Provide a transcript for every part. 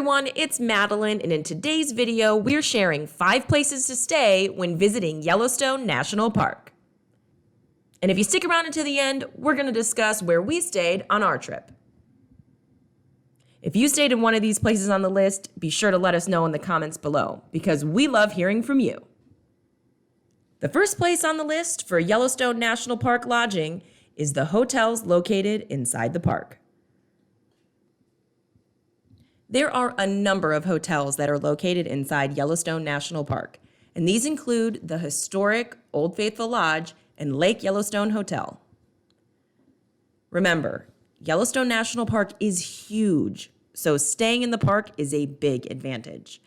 everyone, it's Madeline, and in today's video, we're sharing 5 places to stay when visiting Yellowstone National Park. And if you stick around until the end, we're going to discuss where we stayed on our trip. If you stayed in one of these places on the list, be sure to let us know in the comments below, because we love hearing from you. The first place on the list for Yellowstone National Park lodging is the hotels located inside the park. There are a number of hotels that are located inside Yellowstone National Park, and these include the historic Old Faithful Lodge and Lake Yellowstone Hotel. Remember, Yellowstone National Park is huge, so staying in the park is a big advantage.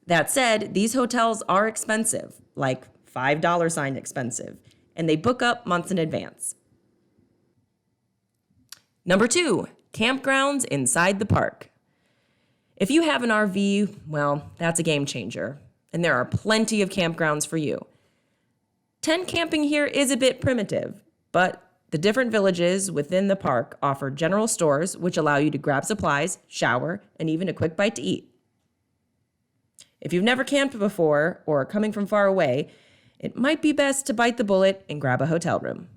That said, these hotels are expensive, like $5 sign expensive, and they book up months in advance. Number 2, campgrounds inside the park. If you have an RV, well, that's a game changer, and there are plenty of campgrounds for you. Tent camping here is a bit primitive, but the different villages within the park offer general stores which allow you to grab supplies, shower, and even a quick bite to eat. If you've never camped before or are coming from far away, it might be best to bite the bullet and grab a hotel room.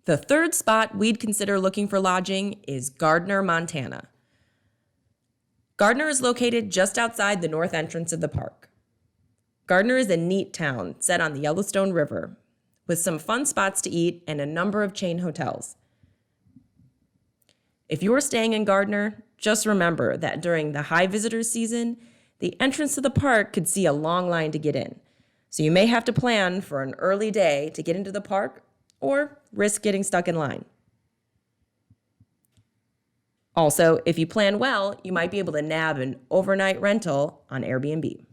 The third spot we'd consider looking for lodging is Gardiner, Montana. Gardiner is located just outside the north entrance of the park. Gardiner is a neat town set on the Yellowstone River, with some fun spots to eat and a number of chain hotels. If you're staying in Gardiner, just remember that during the high visitors season, the entrance to the park could see a long line to get in. So you may have to plan for an early day to get into the park or risk getting stuck in line. Also, if you plan well, you might be able to nab an overnight rental on Airbnb.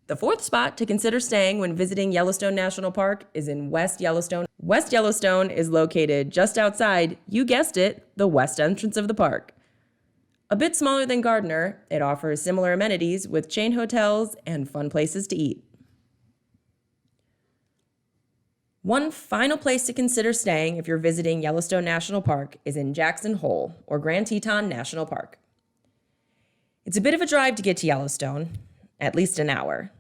The fourth spot to consider staying when visiting Yellowstone National Park is in West Yellowstone. West Yellowstone is located just outside, you guessed it, the west entrance of the park. A bit smaller than Gardiner, it offers similar amenities with chain hotels and fun places to eat. One final place to consider staying if you're visiting Yellowstone National Park is in Jackson Hole, or Grand Teton National Park. It's a bit of a drive to get to Yellowstone, at least an hour.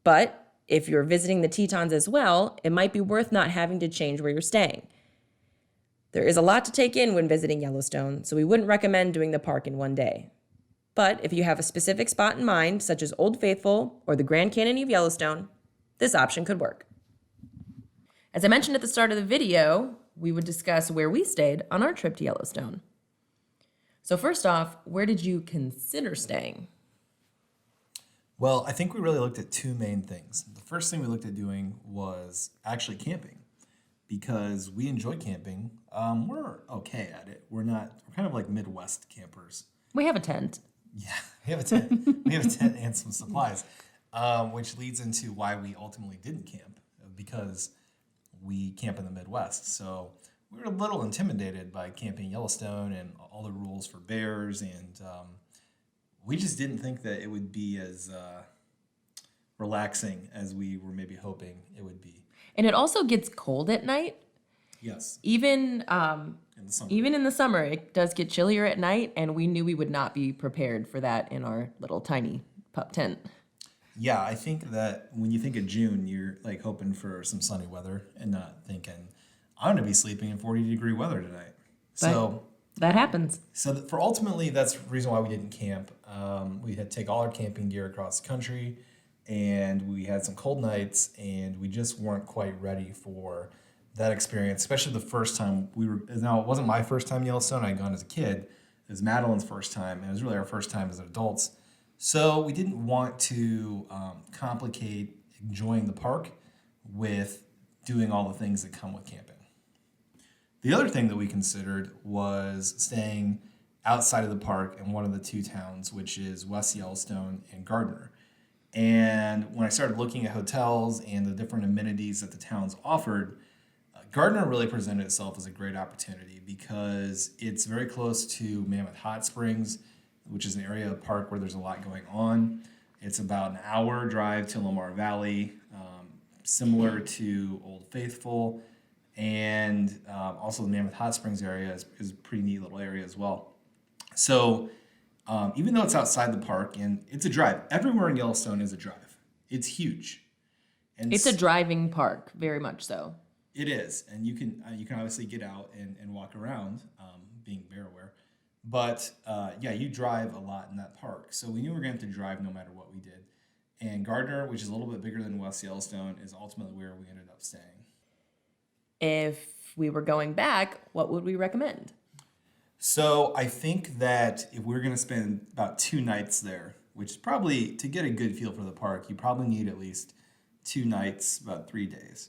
But if you're visiting the Tetons as well, it might be worth not having to change where you're staying. There is a lot to take in when visiting Yellowstone, so we wouldn't recommend doing the park in one day. But if you have a specific spot in mind, such as Old Faithful or the Grand Canyon of Yellowstone, this option could work. As I mentioned at the start of the video, we would discuss where we stayed on our trip to Yellowstone. So first off, where did you consider staying? Well, I think we really looked at 2 main things. The first thing we looked at doing was actually camping, because we enjoy camping. We're okay at it. We're kind of like Midwest campers. We have a tent. Yeah, we have a tent. We have a tent and some supplies, which leads into why we ultimately didn't camp, because we camp in the Midwest. So we were a little intimidated by camping in Yellowstone and all the rules for bears, and we just didn't think that it would be as relaxing as we were maybe hoping it would be. And it also gets cold at night. Yes. Even in the summer, it does get chillier at night, and we knew we would not be prepared for that in our little tiny pup tent. Yeah, I think that when you think of June, you're like hoping for some sunny weather and not thinking, I'm going to be sleeping in 40-degree weather tonight. So that happens. So for ultimately, that's the reason why we didn't camp. We had to take all our camping gear across the country, and we had some cold nights, and we just weren't quite ready for that experience, especially the first time now, it wasn't my first time in Yellowstone. I'd gone as a kid. It was Madeline's first time, and it was really our first time as adults. So we didn't want to complicate enjoying the park with doing all the things that come with camping. The other thing that we considered was staying outside of the park in one of the 2 towns, which is West Yellowstone and Gardiner. And when I started looking at hotels and the different amenities that the towns offered, Gardiner really presented itself as a great opportunity because it's very close to Mammoth Hot Springs, which is an area of the park where there's a lot going on. It's about an hour drive to Lamar Valley, similar to Old Faithful, and also the Mammoth Hot Springs area is a pretty neat little area as well. So even though it's outside the park and it's a drive, everywhere in Yellowstone is a drive. It's huge. And It's a driving park, very much so. it is, and you can obviously get out and walk around, being bear aware. But yeah, you drive a lot in that park, so we knew we were going to have to drive no matter what we did. And Gardiner, which is a little bit bigger than West Yellowstone, is ultimately where we ended up staying. If we were going back, what would we recommend? So I think that if we're going to spend about 2 nights there, which is probably to get a good feel for the park, you probably need at least 2 nights, about 3 days.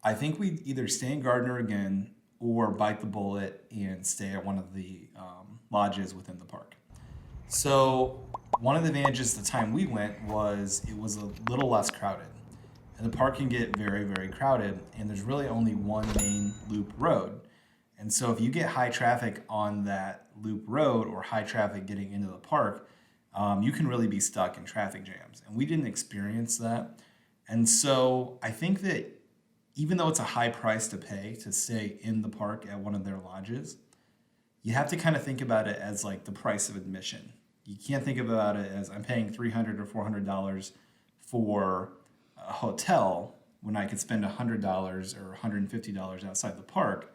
I think we'd either stay in Gardiner again or bite the bullet and stay at one of the lodges within the park. So one of the advantages the time we went was it was a little less crowded. And the park can get very, very crowded, and there's really only one main loop road. And so if you get high traffic on that loop road or high traffic getting into the park, you can really be stuck in traffic jams. And we didn't experience that. And so I think that even though it's a high price to pay to stay in the park at one of their lodges, you have to kind of think about it as like the price of admission. You can't think about it as I'm paying $300 or $400 for a hotel when I could spend $100 or $150 outside the park.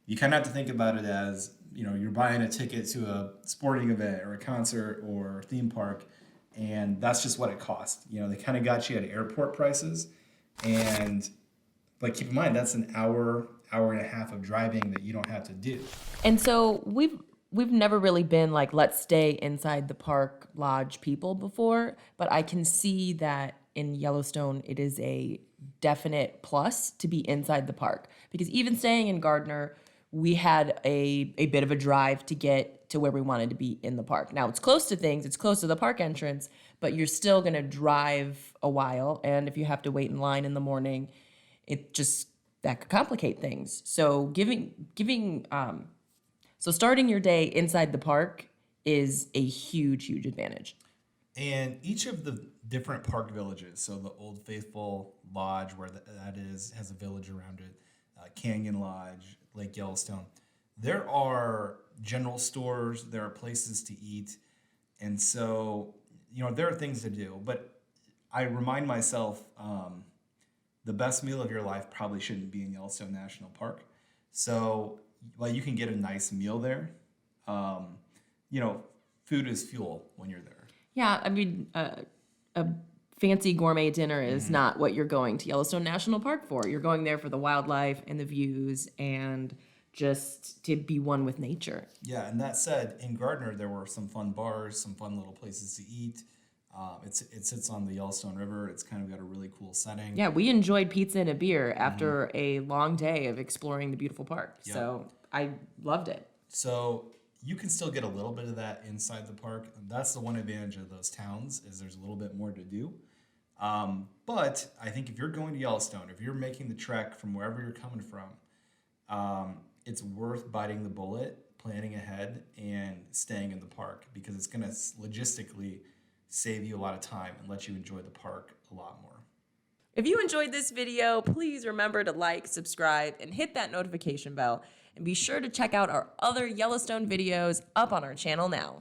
You kind of have to think about it as, you're buying a ticket to a sporting event or a concert or theme park, and that's just what it costs. They kind of got you at airport prices, but keep in mind that's an hour and a half of driving that you don't have to do. And so we've never really been like, let's stay inside the park lodge people before, but I can see that in Yellowstone, it is a definite plus to be inside the park, because even staying in Gardiner, we had a bit of a drive to get to where we wanted to be in the park. Now it's close to things, it's close to the park entrance, but you're still gonna drive a while. And if you have to wait in line in the morning, that could complicate things. So so starting your day inside the park is a huge, huge advantage. And each of the different park villages, so the Old Faithful Lodge, where that is, has a village around it, Canyon Lodge, Lake Yellowstone, there are general stores, there are places to eat. And so, there are things to do. But I remind myself, the best meal of your life probably shouldn't be in Yellowstone National Park. So, you can get a nice meal there. Food is fuel when you're there. Yeah, I mean, a fancy gourmet dinner is not what you're going to Yellowstone National Park for. You're going there for the wildlife and the views and just to be one with nature. Yeah, and that said, in Gardiner, there were some fun bars, some fun little places to eat. It sits on the Yellowstone River. It's kind of got a really cool setting. Yeah, we enjoyed pizza and a beer after a long day of exploring the beautiful park. Yep. So I loved it. So you can still get a little bit of that inside the park. That's the one advantage of those towns, is there's a little bit more to do. But I think if you're going to Yellowstone, if you're making the trek from wherever you're coming from, it's worth biting the bullet, planning ahead, and staying in the park, because it's going to logistically save you a lot of time and let you enjoy the park a lot more. If you enjoyed this video, please remember to like, subscribe, and hit that notification bell. And be sure to check out our other Yellowstone videos up on our channel now.